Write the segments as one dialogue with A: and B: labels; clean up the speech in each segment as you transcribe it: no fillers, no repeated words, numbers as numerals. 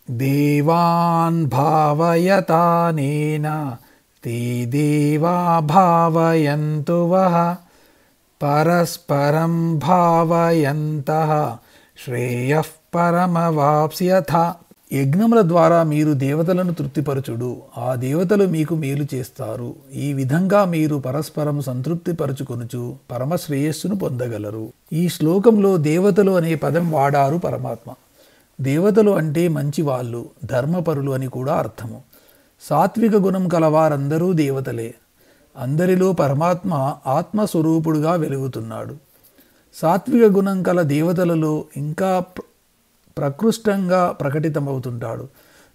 A: దేవాన్ భావయతానేన తే దేవా భావయంతు వః పరస్పరం భావయంతః శ్రేయః పరమవాప్స్యథ. యజ్ఞముల ద్వారా మీరు దేవతలను తృప్తిపరచుడు, ఆ దేవతలు మీకు మేలు చేస్తారు. ఈ విధంగా మీరు పరస్పరం సంతృప్తిపరచుకొనుచు పరమశ్రేయస్సును పొందగలరు. ఈ శ్లోకంలో దేవతలు అనే పదం వాడారు పరమాత్మ. దేవతలు అంటే మంచివాళ్ళు, ధర్మపరులు అని కూడా అర్థము. సాత్విక గుణం కలవారందరూ దేవతలే. అందరిలో పరమాత్మ ఆత్మస్వరూపుడుగా వెలుగుతున్నాడు. సాత్విక గుణం కల దేవతలలో ఇంకా ప్రకృష్టంగా ప్రకటితమవుతుంటాడు.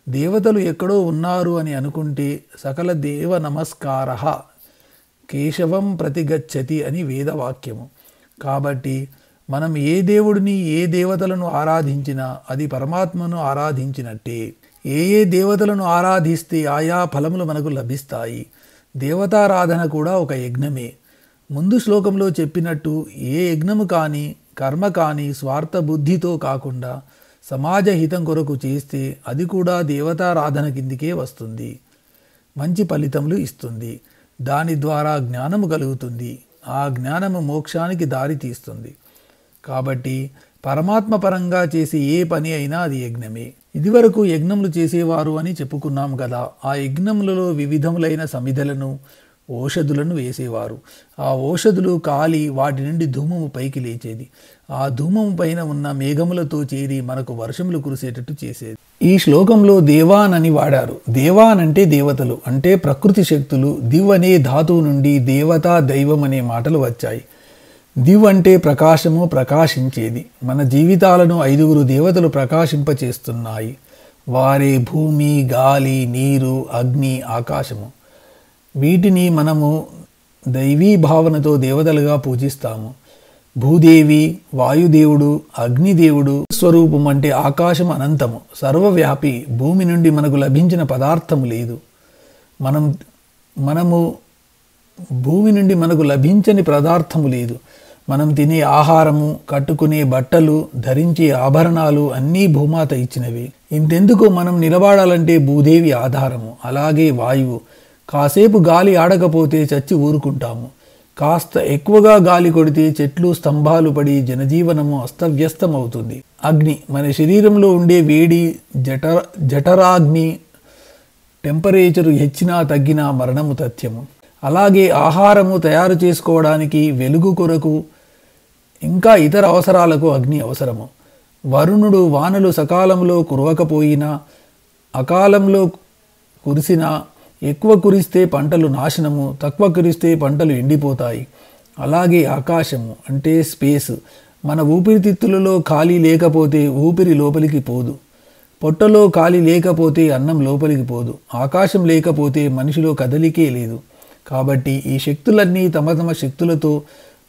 A: దేవతలు ఎక్కడో ఉన్నారు అని అనుకుంటే సకల దేవ నమస్కార కేశవం ప్రతిగచ్చతి అని వేదవాక్యము. కాబట్టి మనం ఏ దేవుడిని ఏ దేవతలను ఆరాధించినా అది పరమాత్మను ఆరాధించినట్టే. ఏ ఏ దేవతలను ఆరాధిస్తే ఆయా ఫలములు మనకు లభిస్తాయి. దేవతారాధన కూడా ఒక యజ్ఞమే. ముందు శ్లోకంలో చెప్పినట్టు ఏ యజ్ఞము కానీ కర్మ కానీ స్వార్థ బుద్ధితో కాకుండా సమాజ హితం కొరకు చేస్తే అది కూడా దేవతారాధన కిందికే వస్తుంది. మంచి ఫలితములు ఇస్తుంది. దాని ద్వారా జ్ఞానము కలుగుతుంది. ఆ జ్ఞానము మోక్షానికి దారి తీస్తుంది. కాబట్టి పరమాత్మ పరంగా చేసే ఏ పని అయినా అది యజ్ఞమే. ఇదివరకు యజ్ఞములు చేసేవారు అని చెప్పుకున్నాం కదా. ఆ యజ్ఞములలో వివిధములైన సమిధలను ఓషధులను వేసేవారు. ఆ ఓషధులు కాలి వాటి నుండి ధూమము పైకి లేచేది. ఆ ధూమము పైన ఉన్న మేఘములతో చేరి మనకు వర్షములు కురిసేటట్టు చేసేది. ఈ శ్లోకంలో దేవాన్ అని వాడారు. దేవాన్ అంటే దేవతలు, అంటే ప్రకృతి శక్తులు. దివ్ అనే ధాతువు నుండి దేవతా దైవం అనే మాటలు వచ్చాయి. దివ్ అంటే ప్రకాశము, ప్రకాశించేది. మన జీవితాలను 5 దేవతలు ప్రకాశింపచేస్తున్నాయి. వారే భూమి, గాలి, నీరు, అగ్ని, ఆకాశము. వీటిని మనము దైవీ భావనతో దేవతలుగా పూజిస్తాము. భూదేవి, వాయుదేవుడు, అగ్నిదేవుడు స్వరూపం అంటే ఆకాశం అనంతము, సర్వవ్యాపి. భూమి నుండి మనకు లభించిన పదార్థము లేదు. భూమి నుండి మనకు లభించని పదార్థము లేదు. మనం తినే ఆహారము, కట్టుకునే బట్టలు, ధరించే ఆభరణాలు అన్నీ భూమాత ఇచ్చినవి. ఇంతెందుకు, మనం నిలబడాలంటే భూదేవి ఆధారము. అలాగే వాయువు. కాసేపు గాలి ఆడకపోతే చచ్చి ఊరుకుంటాము. కాస్త ఎక్కువగా గాలి కొడితే చెట్లు స్తంభాలు పడి జనజీవనము అస్తవ్యస్తమవుతుంది. అగ్ని మన శరీరంలో ఉండే వేడి, జఠరాగ్ని. టెంపరేచరు హెచ్చినా తగ్గినా మరణము తథ్యము. అలాగే ఆహారము తయారు చేసుకోవడానికి, వెలుగు కొరకు, ఇంకా ఇతర అవసరాలకు అగ్ని అవసరము. వరుణుడు వానలు సకాలంలో కురవకపోయినా, అకాలంలో కురిసినా, ఎక్కువ కురిస్తే పంటలు నాశనము, తక్కువ కురిస్తే పంటలు ఎండిపోతాయి. అలాగే ఆకాశము అంటే స్పేస్. మన ఊపిరితిత్తులలో ఖాళీ లేకపోతే ఊపిరి లోపలికి పోదు. పొట్టలో ఖాళీ లేకపోతే అన్నం లోపలికి పోదు. ఆకాశం లేకపోతే మనిషిలో కదలికే లేదు. కాబట్టి ఈ శక్తులన్నీ తమ తమ శక్తులతో,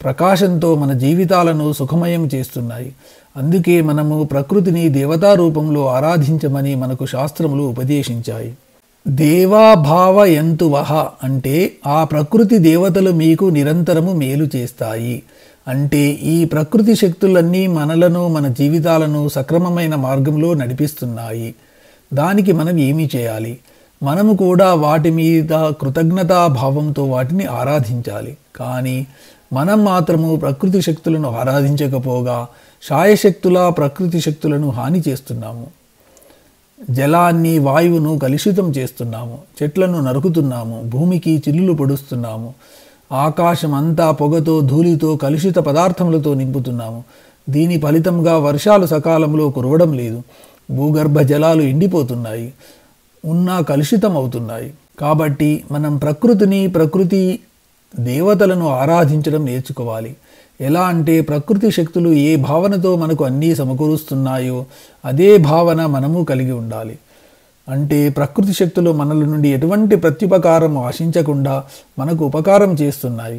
A: ప్రకాశంతో మన జీవితాలను సుఖమయం చేస్తున్నాయి. అందుకే మనము ప్రకృతిని దేవతా రూపంలో ఆరాధించమని మనకు శాస్త్రములు ఉపదేశించాయి. దేవాభావయంతు వః అంటే ఆ ప్రకృతి దేవతలు మీకు నిరంతరము మేలు చేస్తాయి. అంటే ఈ ప్రకృతి శక్తులన్నీ మనలను, మన జీవితాలను సక్రమమైన మార్గంలో నడిపిస్తున్నాయి. దానికి మనం ఏమి చేయాలి? మనము కూడా వాటి మీద కృతజ్ఞతాభావంతో వాటిని ఆరాధించాలి. కానీ మనం మాత్రము ప్రకృతి శక్తులను ఆరాధించకపోగా శాయశక్తులా ప్రకృతి శక్తులను హాని చేస్తున్నాము. జలాన్ని, వాయువును కలుషితం చేస్తున్నాము. చెట్లను నరుకుతున్నాము. భూమికి చిల్లులు పొడుస్తున్నాము. ఆకాశం అంతా పొగతో, ధూళితో, కలుషిత పదార్థములతో నింపుతున్నాము. దీని ఫలితంగా వర్షాలు సకాలంలో కురవడం లేదు. భూగర్భ జలాలు ఎండిపోతున్నాయి, ఉన్నా కలుషితం అవుతున్నాయి. కాబట్టి మనం ప్రకృతి దేవతలను ఆరాధించడం నేర్చుకోవాలి. ఎలా అంటే ప్రకృతి శక్తులు ఏ భావనతో మనకు అన్నీ సమకూరుస్తున్నాయో అదే భావన మనము కలిగి ఉండాలి. అంటే ప్రకృతి శక్తులు మనల నుండి ఎటువంటి ప్రత్యుపకారం ఆశించకుండా మనకు ఉపకారం చేస్తున్నాయి.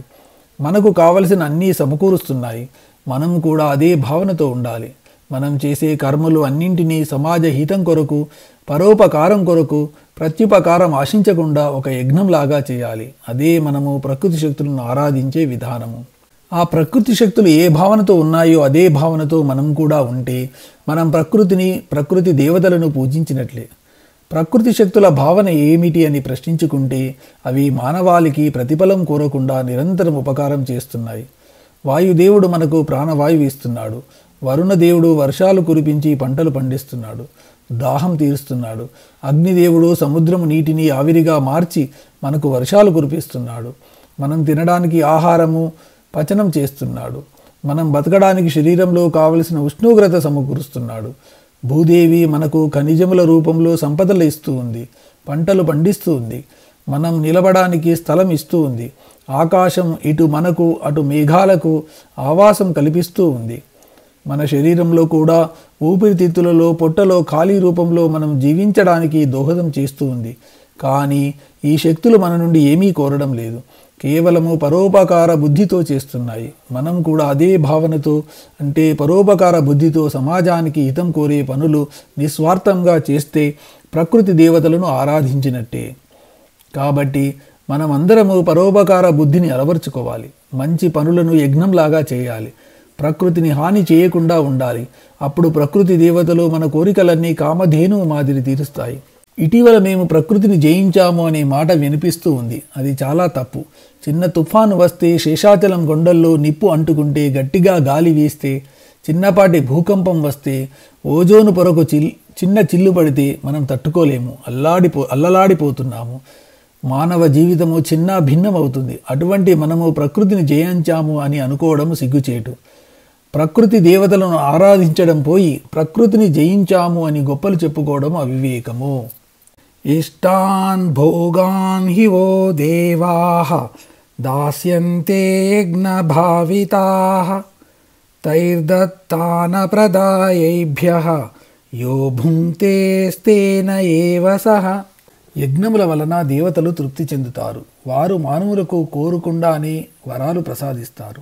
A: మనకు కావలసిన అన్నీ సమకూరుస్తున్నాయి. మనం కూడా అదే భావనతో ఉండాలి. మనం చేసే కర్మలు అన్నింటినీ సమాజ హితం కొరకు, పరోపకారం కొరకు, ప్రత్యుపకారం ఆశించకుండా ఒక యజ్ఞంలాగా చేయాలి. అదే మనము ప్రకృతి శక్తులను ఆరాధించే విధానము. ఆ ప్రకృతి శక్తులు ఏ భావనతో ఉన్నాయో అదే భావనతో మనం కూడా ఉంటే మనం ప్రకృతి దేవతలను పూజించినట్లే. ప్రకృతి శక్తుల భావన ఏమిటి అని ప్రశ్నించుకుంటే అవి మానవాళికి ప్రతిఫలం కోరకుండా నిరంతరం ఉపకారం చేస్తున్నాయి. వాయుదేవుడు మనకు ప్రాణవాయువు ఇస్తున్నాడు. వరుణదేవుడు వర్షాలు కురిపించి పంటలు పండిస్తున్నాడు, దాహం తీరుస్తున్నాడు. అగ్నిదేవుడు సముద్రము నీటిని ఆవిరిగా మార్చి మనకు వర్షాలు కురిపిస్తున్నాడు. మనం తినడానికి ఆహారము పచనం చేస్తున్నాడు. మనం బతకడానికి శరీరంలో కావలసిన ఉష్ణోగ్రత సమకూరుస్తున్నాడు. భూదేవి మనకు ఖనిజముల రూపంలో సంపదలు ఇస్తూ ఉంది, పంటలు పండిస్తూ ఉంది. మనం నిలబడానికి స్థలం ఇస్తూ ఉంది. ఆకాశం ఇటు మనకు అటు మేఘాలకు ఆవాసం కల్పిస్తూ ఉంది. మన శరీరంలో కూడా ఊపిరితిత్తులలో పొట్టలో ఖాళీ రూపంలో మనం జీవించడానికి దోహదం చేస్తూ ఉంది. కానీ ఈ శక్తులు మన నుండి ఏమీ కోరడం లేదు, కేవలము పరోపకార బుద్ధితో చేస్తున్నాయి. మనం కూడా అదే భావనతో, అంటే పరోపకార బుద్ధితో సమాజానికి హితం కోరే పనులు నిస్వార్థంగా చేస్తే ప్రకృతి దేవతలను ఆరాధించినట్టే. కాబట్టి మనం అందరము పరోపకార బుద్ధిని అలవర్చుకోవాలి. మంచి పనులను యజ్ఞంలాగా చేయాలి. ప్రకృతిని హాని చేయకుండా ఉండాలి. అప్పుడు ప్రకృతి దేవతలు మన కోరికలన్నీ కామధేనువు మాదిరి తీరుస్తాయి. ఇటీవల మేము ప్రకృతిని జయించాము అనే మాట వినిపిస్తూ ఉంది. అది చాలా తప్పు. చిన్న తుఫాను వస్తే, శేషాచలం కొండల్లో నిప్పు అంటుకుంటే, గట్టిగా గాలి వీస్తే, చిన్నపాటి భూకంపం వస్తే, ఓజోను పొరకు చిన్న చిల్లు పడితే మనం తట్టుకోలేము, అల్లలాడిపోతున్నాము. మానవ జీవితము చిన్న భిన్నమవుతుంది. అటువంటి మనము ప్రకృతిని జయించాము అని అనుకోవడం సిగ్గుచేటు. ప్రకృతి దేవతలను ఆరాధించడం పోయి ప్రకృతిని జయించాము అని గొప్పలు చెప్పుకోవడం అవివేకము. ఇష్టాన్ భోగాన్ హి వో దేవాః దాస్యంతే యజ్ఞభావితాః తైర్దత్తాన ప్రదాయేభ్యః యో భుంక్తేస్తేన ఏవ సః. యజ్ఞముల వలన దేవతలు తృప్తి చెందుతారు. వారు మానవులకు కోరుకుండానే వరాలు ప్రసాదిస్తారు.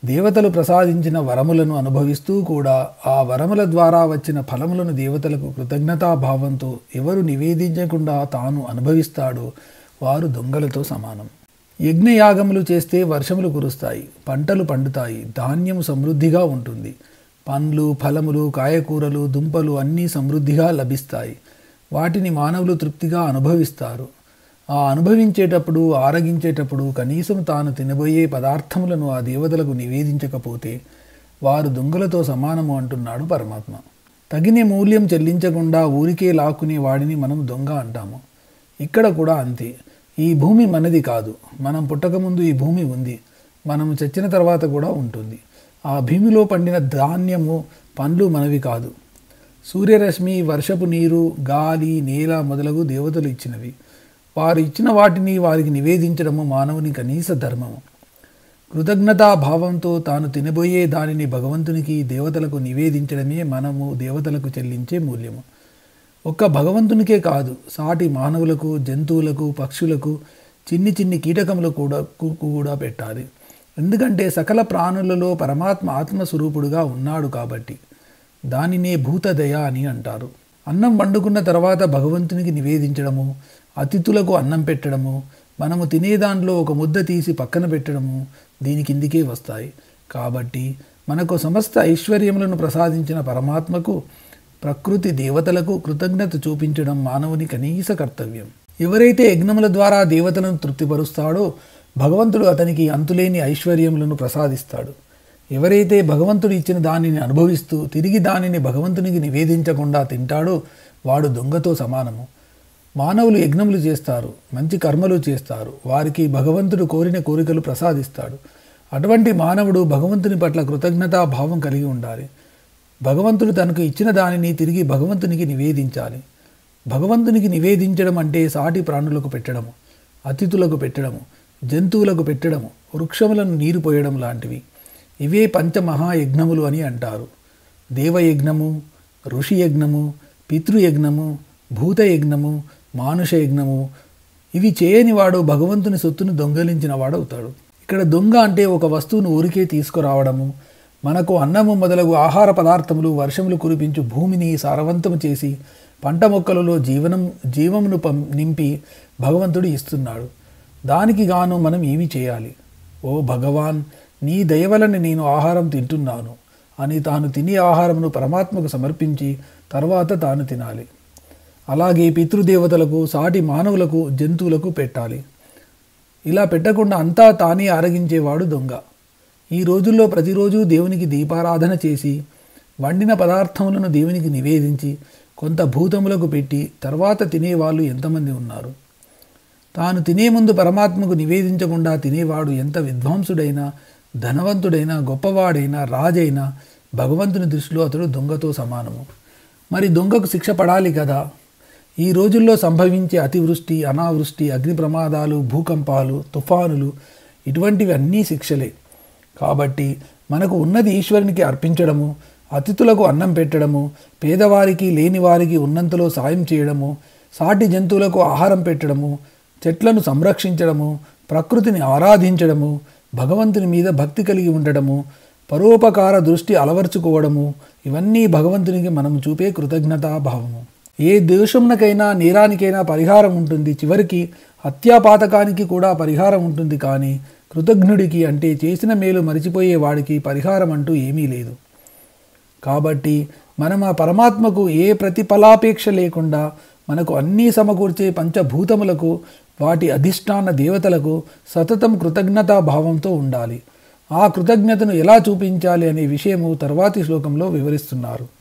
A: దేవతలు ప్రసాదించిన వరములను అనుభవిస్తూ కూడా ఆ వరముల ద్వారా వచ్చిన ఫలములను దేవతలకు కృతజ్ఞతాభావంతో ఎవరు నివేదించకుండా తాను అనుభవిస్తాడో వారు దొంగలతో సమానం. యజ్ఞయాగములు చేస్తే వర్షములు కురుస్తాయి, పంటలు పండుతాయి, ధాన్యము సమృద్ధిగా ఉంటుంది. పండ్లు, ఫలములు, కాయకూరలు, దుంపలు అన్నీ సమృద్ధిగా లభిస్తాయి. వాటిని మానవులు తృప్తిగా అనుభవిస్తారు. ఆ అనుభవించేటప్పుడు, ఆరగించేటప్పుడు కనీసం తాను తినబోయే పదార్థములను ఆ దేవతలకు నివేదించకపోతే వారు దొంగలతో సమానము అంటున్నాడు పరమాత్మ. తగిన మూల్యం చెల్లించకుండా ఊరికే లాక్కునే వాడిని మనం దొంగ అంటాము. ఇక్కడ కూడా అంతే. ఈ భూమి మనది కాదు. మనం పుట్టకముందు ఈ భూమి ఉంది. మనము చచ్చిన తర్వాత కూడా ఉంటుంది. ఆ భూమిలో పండిన ధాన్యము, పండ్లు మనవి కాదు. సూర్యరశ్మి, వర్షపు నీరు, గాలి, నేల మొదలగు దేవతలు ఇచ్చినవి. వారు ఇచ్చిన వాటిని వారికి నివేదించడము మానవుని కనీస ధర్మము. కృతజ్ఞతాభావంతో తాను తినబోయే దానిని భగవంతునికి, దేవతలకు నివేదించడమే మనము దేవతలకు చెల్లించే మూల్యము. ఒక్క భగవంతునికే కాదు, సాటి మానవులకు, జంతువులకు, పక్షులకు, చిన్ని చిన్ని కీటకములకు కూడా పెట్టాలి. ఎందుకంటే సకల ప్రాణులలో పరమాత్మ ఆత్మస్వరూపుడుగా ఉన్నాడు కాబట్టి. దానినే భూతదయ అని అంటారు. అన్నం వండుకున్న తర్వాత భగవంతునికి నివేదించడము, అతిథులకు అన్నం పెట్టడము, మనము తినే దాంట్లో ఒక ముద్ద తీసి పక్కన పెట్టడము దీని కిందికే వస్తాయి. కాబట్టి మనకు సమస్త ఐశ్వర్యములను ప్రసాదించిన పరమాత్మకు, ప్రకృతి దేవతలకు కృతజ్ఞత చూపించడం మానవుని కనీస కర్తవ్యం. ఎవరైతే యజ్ఞముల ద్వారా దేవతలను తృప్తిపరుస్తాడో భగవంతుడు అతనికి అంతులేని ఐశ్వర్యములను ప్రసాదిస్తాడు. ఎవరైతే భగవంతుడు ఇచ్చిన దానిని అనుభవిస్తూ తిరిగి దానిని భగవంతునికి నివేదించకుండా తింటాడో వాడు దొంగతో సమానము. మానవులు యజ్ఞములు చేస్తారు, మంచి కర్మలు చేస్తారు. వారికి భగవంతుడు కోరిన కోరికలు ప్రసాదిస్తాడు. అటువంటి మానవుడు భగవంతుని పట్ల కృతజ్ఞతా భావం కలిగి ఉండాలి. భగవంతుడు తనకు ఇచ్చిన దానిని తిరిగి భగవంతునికి నివేదించాలి. భగవంతునికి నివేదించడం అంటే సాటి ప్రాణులకు పెట్టడము, అతిథులకు పెట్టడము, జంతువులకు పెట్టడము, వృక్షములను నీరు పోయడం లాంటివి. ఇవే పంచమహాయజ్ఞములు అని అంటారు. దేవయజ్ఞము, ఋషి యజ్ఞము, పితృయజ్ఞము, భూతయజ్ఞము, మానుష యజ్ఞము. ఇవి చేయని వాడు భగవంతుని సొత్తును దొంగలించిన వాడవుతాడు. ఇక్కడ దొంగ అంటే ఒక వస్తువును ఊరికే తీసుకురావడము, మనకు అన్నము మొదలగు ఆహార పదార్థములు, వర్షములు కురిపించు భూమిని సారవంతము చేసి పంట మొక్కలలో జీవమును నింపి భగవంతుడు ఇస్తున్నాడు. దానికి గాను మనం ఏమి చేయాలి? ఓ భగవాన్, నీ దయ వలన నేను ఆహారం తింటున్నాను అని తాను తినే ఆహారమును పరమాత్మకు సమర్పించి తర్వాత తాను తినాలి. అలాగే పితృదేవతలకు, సాటి మానవులకు, జంతువులకు పెట్టాలి. ఇలా పెట్టకుండా అంతా తానే ఆరగించేవాడు దొంగ. ఈ రోజుల్లో ప్రతిరోజు దేవునికి దీపారాధన చేసి వండిన పదార్థములను దేవునికి నివేదించి కొంత భూతములకు పెట్టి తర్వాత తినేవాళ్ళు ఎంతమంది ఉన్నారు? తాను తినే ముందు పరమాత్మకు నివేదించకుండా తినేవాడు ఎంత విద్వాంసుడైనా, ధనవంతుడైనా, గొప్పవాడైనా, రాజైనా భగవంతుని దృష్టిలో అతడు దొంగతో సమానము. మరి దొంగకు శిక్ష పడాలి కదా. ఈ రోజుల్లో సంభవించే అతివృష్టి, అనావృష్టి, అగ్ని ప్రమాదాలు, భూకంపాలు, తుఫానులు ఇటువంటివి అన్నీ శిక్షలే. కాబట్టి మనకు ఉన్నది ఈశ్వరునికి అర్పించడము, అతిథులకు అన్నం పెట్టడము, పేదవారికి లేనివారికి ఉన్నంతలో సాయం చేయడము, సాటి జంతువులకు ఆహారం పెట్టడము, చెట్లను సంరక్షించడము, ప్రకృతిని ఆరాధించడము, భగవంతుని మీద భక్తి కలిగి ఉండడము, పరోపకార దృష్టి అలవర్చుకోవడము, ఇవన్నీ భగవంతునికి మనం చూపే కృతజ్ఞతాభావము. ఏ దోషమునకైనా నేరానికైనా పరిహారం ఉంటుంది, చివరికి హత్యాపాతకానికి కూడా పరిహారం ఉంటుంది. కానీ కృతజ్ఞుడికి, అంటే చేసిన మేలు మరిచిపోయే వాడికి పరిహారం అంటూ ఏమీ లేదు. కాబట్టి మనం ఆ పరమాత్మకు ఏ ప్రతిఫలాపేక్ష లేకుండా మనకు అన్నీ సమకూర్చే పంచభూతములకు, వాటి అధిష్టాన దేవతలకు సతతం కృతజ్ఞతా భావంతో ఉండాలి. ఆ కృతజ్ఞతను ఎలా చూపించాలి అనే విషయము తర్వాతి శ్లోకంలో వివరిస్తున్నారు.